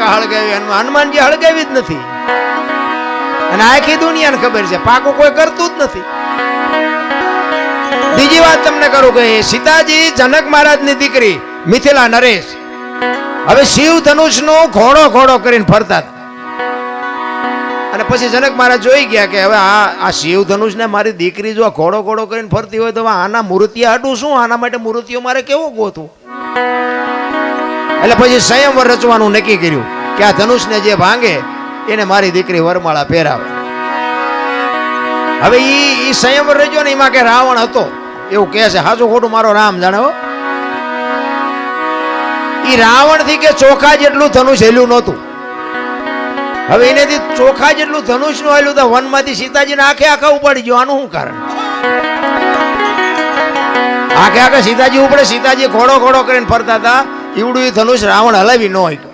લંકા હળગાવી, હનુમાનજી હળગાવી જ નથી. અને આખી દુનિયાને ખબર છે પાકું કોઈ કરતું જ નથી. બીજી વાત તમને કરું કે સીતાજી જનક મહારાજની દીકરી મિથિલા નરેશ હવે શિવ ધનુષનો ઘોડો ઘોડો કરીને ફરતા હતા. અને પછી જનક મહારાજ જોઈ ગયા કે હવે આ શિવ ધનુષને મારી દીકરી જો ઘોડો ઘોડો કરીને ફરતી હોય તો આના મૂર્તિયા હાટું શું, આના માટે મૂર્તિઓ મારે કેવો ગોતું. એટલે પછી સંયમવર રચવાનું નક્કી કર્યું કે આ ધનુષને જે ભાંગે એને મારી દીકરી વરમાળા પહેરાવે. હવે ઈ સંયમવર રચ્યો ને એમાં કે રાવણ હતો એવું કહે છે, સાચું ખોટું મારો રામ જાણે. ઈ રાવણ થી કે ચોખા જેટલું ધનુષ હેલ્યું નહોતું. હવે એનેથી ચોખા જેટલું ધનુષ નું હેલ્યું તો વનમાંથી સીતાજીને આખે આખા ઉપાડી ગયો. આનું શું કારણ? આખે આખા સીતાજી ઉપડે, સીતાજી ઘોડો ઘોડો કરીને ફરતા હતા, ઈવડું ધનુષ રાવણ હલાવી ન હોય.